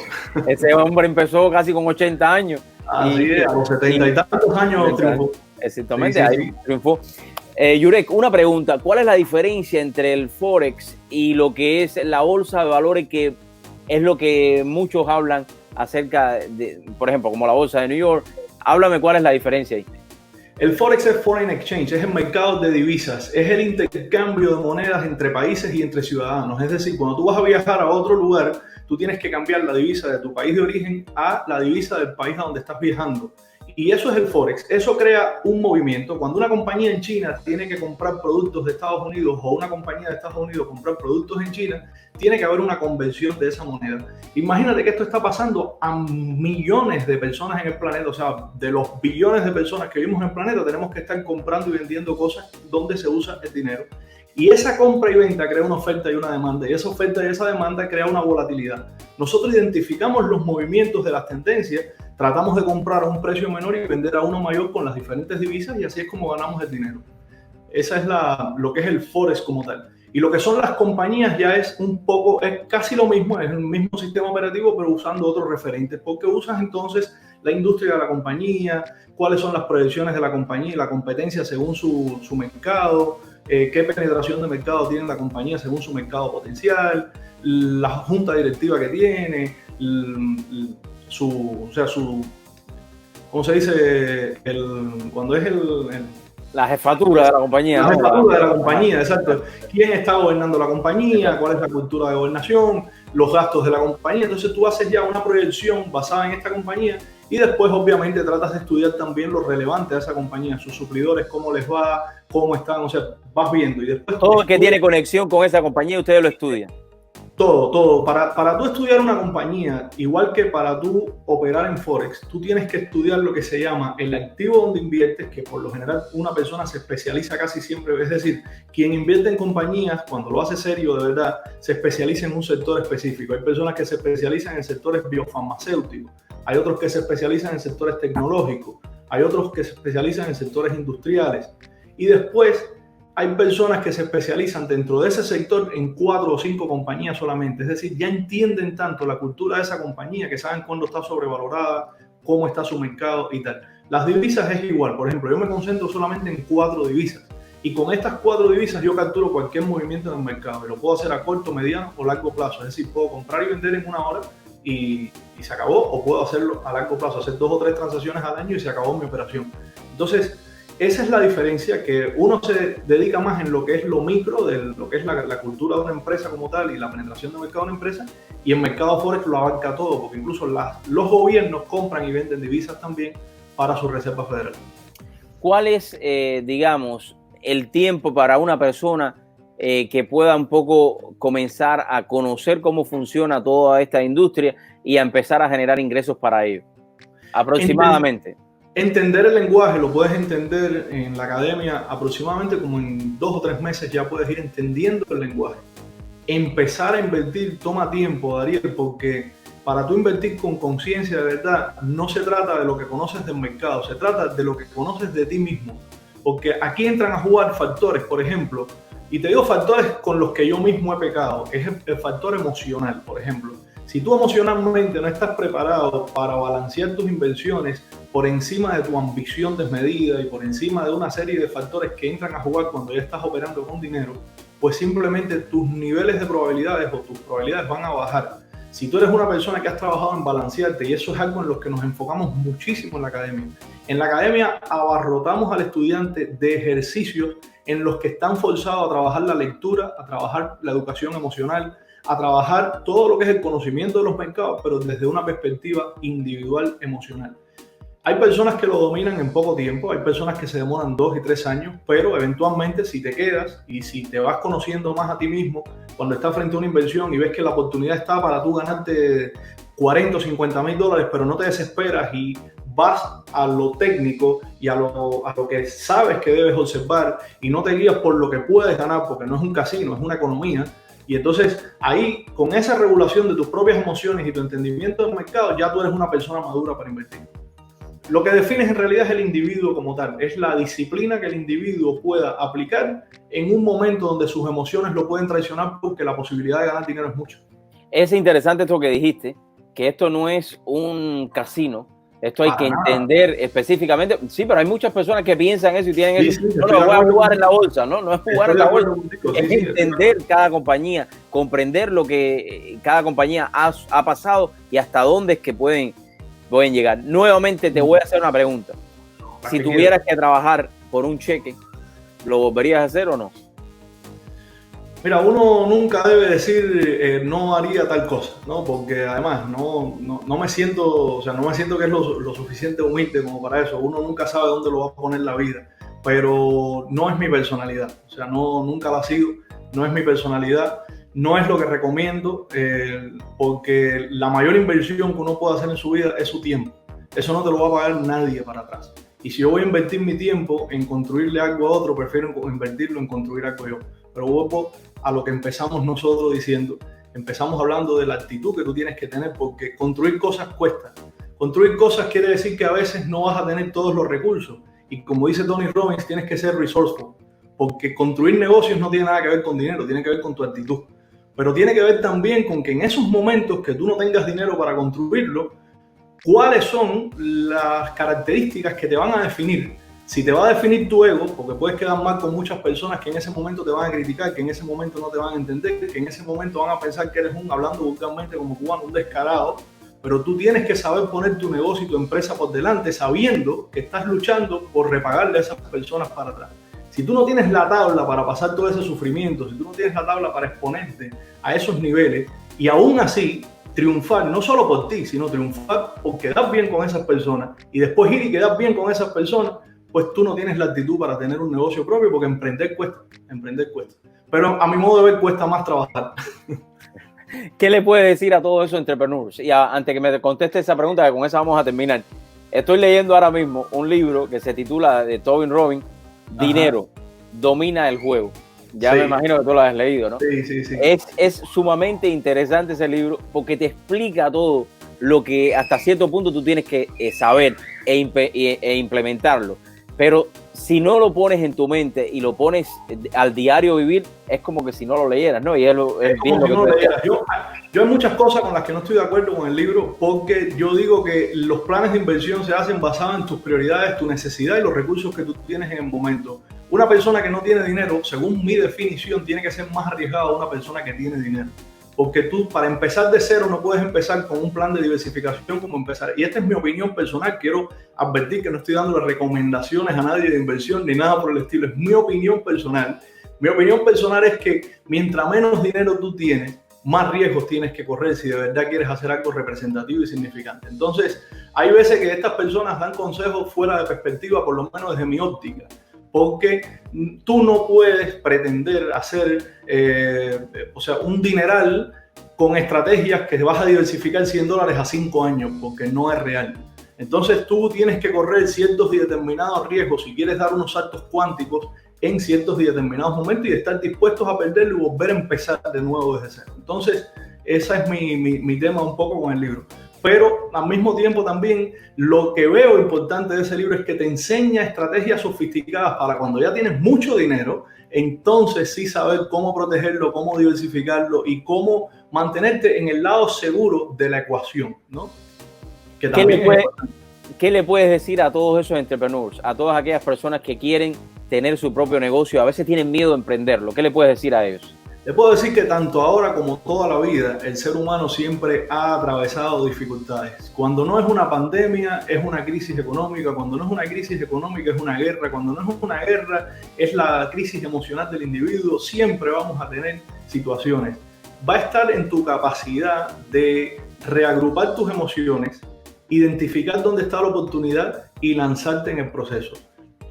Ese hombre empezó casi con 80 años. Así es, a los 70 y tantos años triunfó. Exactamente, ahí triunfó. Yurek, una pregunta. ¿Cuál es la diferencia entre el Forex y lo que es la bolsa de valores, que es lo que muchos hablan acerca de, por ejemplo, como la bolsa de New York? Háblame cuál es la diferencia ahí. El Forex es Foreign Exchange, es el mercado de divisas, es el intercambio de monedas entre países y entre ciudadanos. Es decir, cuando tú vas a viajar a otro lugar, tú tienes que cambiar la divisa de tu país de origen a la divisa del país a donde estás viajando. Y eso es el Forex. Eso crea un movimiento. Cuando una compañía en China tiene que comprar productos de Estados Unidos o una compañía de Estados Unidos comprar productos en China, tiene que haber una conversión de esa moneda. Imagínate que esto está pasando a millones de personas en el planeta. O sea, de los billones de personas que vivimos en el planeta, tenemos que estar comprando y vendiendo cosas donde se usa el dinero. Y esa compra y venta crea una oferta y una demanda. Y esa oferta y esa demanda crea una volatilidad. Nosotros identificamos los movimientos de las tendencias, tratamos de comprar a un precio menor y vender a uno mayor con las diferentes divisas y así es como ganamos el dinero. Esa es lo que es el Forex como tal. Y lo que son las compañías ya es un poco, es casi lo mismo, es el mismo sistema operativo, pero usando otros referentes, porque usas entonces la industria de la compañía, cuáles son las proyecciones de la compañía y la competencia según su mercado, qué penetración de mercado tiene la compañía según su mercado potencial, la junta directiva que tiene, ¿cómo se dice? Cuando es la jefatura de la compañía. La jefatura de la compañía, exacto. ¿Quién está gobernando la compañía? ¿Cuál es la cultura de gobernación? Los gastos de la compañía. Entonces tú haces ya una proyección basada en esta compañía y después obviamente tratas de estudiar también lo relevante de esa compañía, sus suplidores, cómo les va, cómo están, o sea, vas viendo. Y después todo lo que tiene conexión con esa compañía ustedes lo estudian. Todo. Para tú estudiar una compañía, igual que para tú operar en Forex, tú tienes que estudiar lo que se llama el activo donde inviertes, que por lo general una persona se especializa casi siempre. Es decir, quien invierte en compañías, cuando lo hace serio de verdad, se especializa en un sector específico. Hay personas que se especializan en sectores biofarmacéuticos, hay otros que se especializan en sectores tecnológicos, hay otros que se especializan en sectores industriales. Y después hay personas que se especializan dentro de ese sector en 4 o 5 compañías solamente. Es decir, ya entienden tanto la cultura de esa compañía que saben cuándo está sobrevalorada, cómo está su mercado y tal. Las divisas es igual. Por ejemplo, yo me concentro solamente en 4 divisas. Y con estas 4 divisas yo capturo cualquier movimiento en el mercado. Y lo puedo hacer a corto, mediano o largo plazo. Es decir, puedo comprar y vender en una hora y se acabó. O puedo hacerlo a largo plazo, hacer 2 o 3 transacciones al año y se acabó mi operación. Entonces, esa es la diferencia, que uno se dedica más en lo que es lo micro, de lo que es la cultura de una empresa como tal y la penetración de mercado de una empresa, y el mercado Forex lo abarca todo, porque incluso los gobiernos compran y venden divisas también para su Reserva Federal. ¿Cuál es, digamos, el tiempo para una persona que pueda un poco comenzar a conocer cómo funciona toda esta industria y a empezar a generar ingresos para ello? Aproximadamente. Entender el lenguaje lo puedes entender en la academia aproximadamente como en 2 o 3 meses ya puedes ir entendiendo el lenguaje. Empezar a invertir toma tiempo, Dariel, porque para tú invertir con conciencia de verdad no se trata de lo que conoces del mercado, se trata de lo que conoces de ti mismo. Porque aquí entran a jugar factores, por ejemplo, y te digo factores con los que yo mismo he pecado, es el factor emocional, por ejemplo. Si tú emocionalmente no estás preparado para balancear tus inversiones por encima de tu ambición desmedida y por encima de una serie de factores que entran a jugar cuando ya estás operando con dinero, pues simplemente tus niveles de probabilidades o tus probabilidades van a bajar. Si tú eres una persona que has trabajado en balancearte, y eso es algo en lo que nos enfocamos muchísimo en la academia. En la academia abarrotamos al estudiante de ejercicios en los que están forzados a trabajar la lectura, a trabajar la educación emocional, a trabajar todo lo que es el conocimiento de los mercados, pero desde una perspectiva individual emocional. Hay personas que lo dominan en poco tiempo, hay personas que se demoran 2 y 3 años, pero eventualmente si te quedas y si te vas conociendo más a ti mismo, cuando estás frente a una inversión y ves que la oportunidad está para tú ganarte 40 o 50 mil dólares, pero no te desesperas y vas a lo técnico y a lo que sabes que debes observar y no te guías por lo que puedes ganar, porque no es un casino, es una economía. Y entonces ahí, con esa regulación de tus propias emociones y tu entendimiento del mercado, ya tú eres una persona madura para invertir. Lo que defines en realidad es el individuo como tal, es la disciplina que el individuo pueda aplicar en un momento donde sus emociones lo pueden traicionar, porque la posibilidad de ganar dinero es mucho. Es interesante esto que dijiste, que esto no es un casino. Esto hay que entender específicamente. Sí, pero hay muchas personas que piensan eso y tienen eso. No, no, voy a jugar en la bolsa. No es jugar en la bolsa. Es entender cada compañía, comprender lo que cada compañía ha pasado y hasta dónde es que pueden llegar. Nuevamente te voy a hacer una pregunta. Si tuvieras que trabajar por un cheque, ¿lo volverías a hacer o no? Mira, uno nunca debe decir no haría tal cosa, ¿no? Porque además no me siento, o sea, no me siento que es lo suficiente humilde como para eso. Uno nunca sabe dónde lo va a poner la vida, pero no es mi personalidad, o sea, nunca lo ha sido, no es mi personalidad, no es lo que recomiendo, porque la mayor inversión que uno puede hacer en su vida es su tiempo. Eso no te lo va a pagar nadie para atrás. Y si yo voy a invertir mi tiempo en construirle algo a otro, prefiero invertirlo en construir algo yo. Pero vuelvo a lo que empezamos nosotros diciendo. Empezamos hablando de la actitud que tú tienes que tener, porque construir cosas cuesta. Construir cosas quiere decir que a veces no vas a tener todos los recursos. Y como dice Tony Robbins, tienes que ser resourceful. Porque construir negocios no tiene nada que ver con dinero, tiene que ver con tu actitud. Pero tiene que ver también con que en esos momentos que tú no tengas dinero para construirlo, ¿cuáles son las características que te van a definir? Si te va a definir tu ego, porque puedes quedar mal con muchas personas que en ese momento te van a criticar, que en ese momento no te van a entender, que en ese momento van a pensar que eres hablando vulgarmente como cubano, un descarado, pero tú tienes que saber poner tu negocio y tu empresa por delante, sabiendo que estás luchando por repagarle a esas personas para atrás. Si tú no tienes la tabla para pasar todo ese sufrimiento, si tú no tienes la tabla para exponerte a esos niveles y aún así triunfar, no solo por ti, sino triunfar por quedar bien con esas personas y después ir y quedar bien con esas personas, pues tú no tienes la actitud para tener un negocio propio, porque emprender cuesta. Pero a mi modo de ver cuesta más trabajar. ¿Qué le puedes decir a todos esos entrepreneurs? Y antes que me conteste esa pregunta, que con esa vamos a terminar. Estoy leyendo ahora mismo un libro que se titula de Tobin Robbins, Dinero, domina el juego. Ya me imagino que tú lo has leído, ¿no? Sí. Es sumamente interesante ese libro porque te explica todo lo que hasta cierto punto tú tienes que saber e implementarlo. Pero si no lo pones en tu mente y lo pones al diario vivir, es como que si no lo leyeras, ¿no? Y es bien lo que no leyeras. Yo hay muchas cosas con las que no estoy de acuerdo con el libro, porque yo digo que los planes de inversión se hacen basados en tus prioridades, tu necesidad y los recursos que tú tienes en el momento. Una persona que no tiene dinero, según mi definición, tiene que ser más arriesgada a una persona que tiene dinero. Porque tú, para empezar de cero, no puedes empezar con un plan de diversificación como empezar. Y esta es mi opinión personal. Quiero advertir que no estoy dando recomendaciones a nadie de inversión ni nada por el estilo. Es mi opinión personal. Mi opinión personal es que mientras menos dinero tú tienes, más riesgos tienes que correr si de verdad quieres hacer algo representativo y significante. Entonces, hay veces que estas personas dan consejos fuera de perspectiva, por lo menos desde mi óptica. Porque tú no puedes pretender hacer un dineral con estrategias que vas a diversificar $100 a 5 años, porque no es real. Entonces tú tienes que correr ciertos y determinados riesgos si quieres dar unos saltos cuánticos en ciertos y determinados momentos y estar dispuestos a perderlo y volver a empezar de nuevo desde cero. Entonces ese es mi tema un poco con el libro. Pero al mismo tiempo también lo que veo importante de ese libro es que te enseña estrategias sofisticadas para cuando ya tienes mucho dinero, entonces sí saber cómo protegerlo, cómo diversificarlo y cómo mantenerte en el lado seguro de la ecuación, ¿no? Que también ¿Qué le puedes decir a todos esos entrepreneurs, a todas aquellas personas que quieren tener su propio negocio, a veces tienen miedo de emprenderlo? ¿Qué le puedes decir a ellos? Le puedo decir que tanto ahora como toda la vida, el ser humano siempre ha atravesado dificultades. Cuando no es una pandemia, es una crisis económica. Cuando no es una crisis económica, es una guerra. Cuando no es una guerra, es la crisis emocional del individuo. Siempre vamos a tener situaciones. Va a estar en tu capacidad de reagrupar tus emociones, identificar dónde está la oportunidad y lanzarte en el proceso.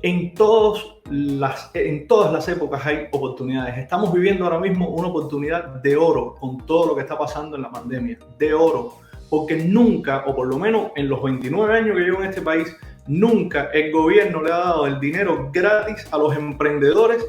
En todas las épocas hay oportunidades. Estamos viviendo ahora mismo una oportunidad de oro con todo lo que está pasando en la pandemia. De oro. Porque nunca, o por lo menos en los 29 años que llevo en este país, nunca el gobierno le ha dado el dinero gratis a los emprendedores,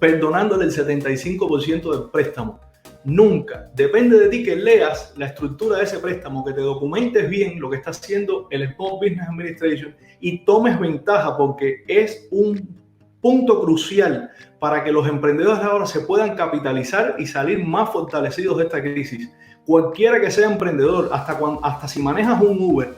perdonándole el 75% del préstamo. Nunca. Depende de ti que leas la estructura de ese préstamo, que te documentes bien lo que está haciendo el Small Business Administration y tomes ventaja, porque es un punto crucial para que los emprendedores ahora se puedan capitalizar y salir más fortalecidos de esta crisis. Cualquiera que sea emprendedor, hasta si manejas un Uber,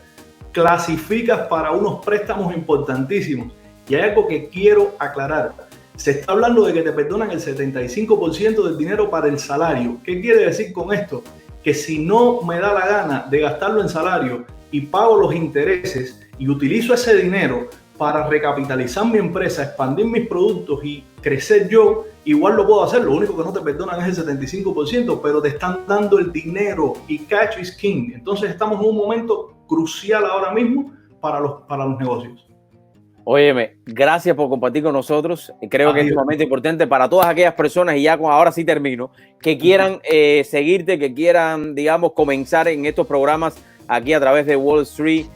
clasificas para unos préstamos importantísimos. Y hay algo que quiero aclarar. Se está hablando de que te perdonan el 75% del dinero para el salario. ¿Qué quiere decir con esto? Que si no me da la gana de gastarlo en salario y pago los intereses y utilizo ese dinero para recapitalizar mi empresa, expandir mis productos y crecer yo, igual lo puedo hacer. Lo único que no te perdonan es el 75%, pero te están dando el dinero y cash is king. Entonces estamos en un momento crucial ahora mismo para los negocios. Óyeme, gracias por compartir con nosotros. Creo que es un momento importante para todas aquellas personas, y ya ahora sí termino, que quieran seguirte, que quieran, digamos, comenzar en estos programas aquí a través de Wall Street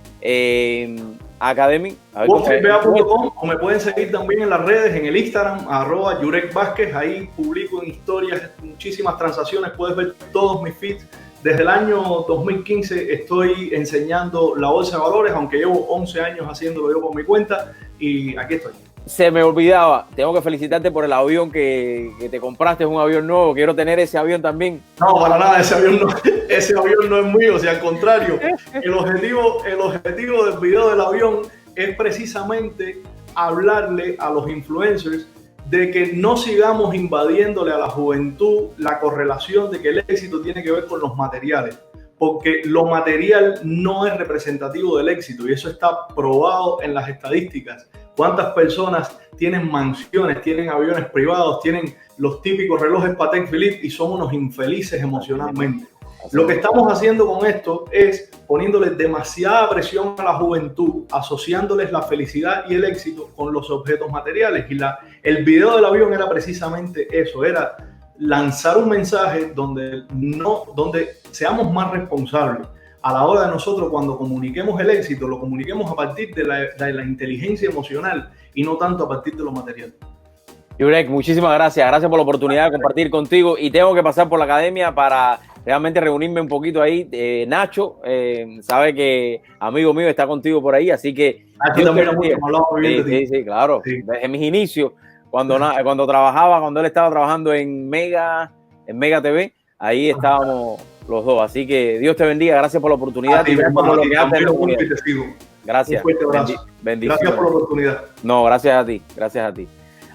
Academy. WallStreetBA.com, o me pueden seguir también en las redes, en el Instagram, @YurekVázquez. Ahí publico en historias muchísimas transacciones. Puedes ver todos mis feeds. Desde el año 2015 estoy enseñando la bolsa de valores, aunque llevo 11 años haciéndolo yo por mi cuenta, y aquí estoy. Se me olvidaba, tengo que felicitarte por el avión que te compraste, es un avión nuevo, quiero tener ese avión también. No, para nada, ese avión no es mío, o sea, al contrario, el objetivo del video del avión es precisamente hablarle a los influencers de que no sigamos invadiéndole a la juventud la correlación de que el éxito tiene que ver con los materiales, porque lo material no es representativo del éxito, y eso está probado en las estadísticas. ¿Cuántas personas tienen mansiones, tienen aviones privados, tienen los típicos relojes Patek Philippe y son unos infelices emocionalmente? Lo que estamos haciendo con esto es poniéndoles demasiada presión a la juventud, asociándoles la felicidad y el éxito con los objetos materiales. Y el video del avión era precisamente eso, era lanzar un mensaje donde seamos más responsables a la hora de nosotros cuando comuniquemos el éxito, lo comuniquemos a partir de la inteligencia emocional y no tanto a partir de lo material. Jurek, muchísimas gracias. Gracias por la oportunidad de compartir contigo. Y tengo que pasar por la academia para realmente reunirme un poquito ahí. Nacho, sabe que amigo mío está contigo por ahí, así que... Nacho también hablamos muy bien de ti. Sí, claro. Sí. Desde mis inicios, cuando él estaba trabajando en Mega TV, ahí estábamos los dos. Así que Dios te bendiga. Gracias por la oportunidad. Y gracias por lo que haces. Gracias. Bendiciones. Gracias por la oportunidad. No, gracias a ti. Gracias a ti.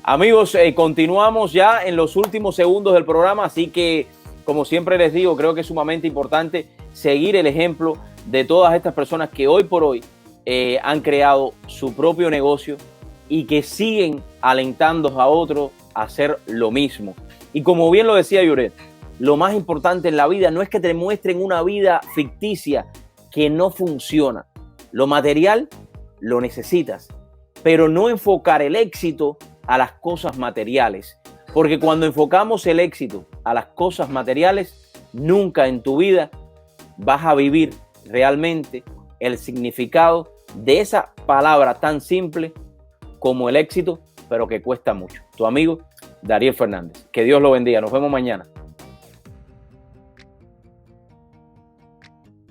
Amigos, continuamos ya en los últimos segundos del programa, así que, como siempre les digo, creo que es sumamente importante seguir el ejemplo de todas estas personas que hoy por hoy han creado su propio negocio y que siguen alentando a otros a hacer lo mismo. Y como bien lo decía Jurek, lo más importante en la vida no es que te muestren una vida ficticia que no funciona. Lo material lo necesitas, pero no enfocar el éxito a las cosas materiales, porque cuando enfocamos el éxito a las cosas materiales, nunca en tu vida vas a vivir realmente el significado de esa palabra tan simple como el éxito, pero que cuesta mucho. Tu amigo Dariel Fernández. Que Dios lo bendiga. Nos vemos mañana.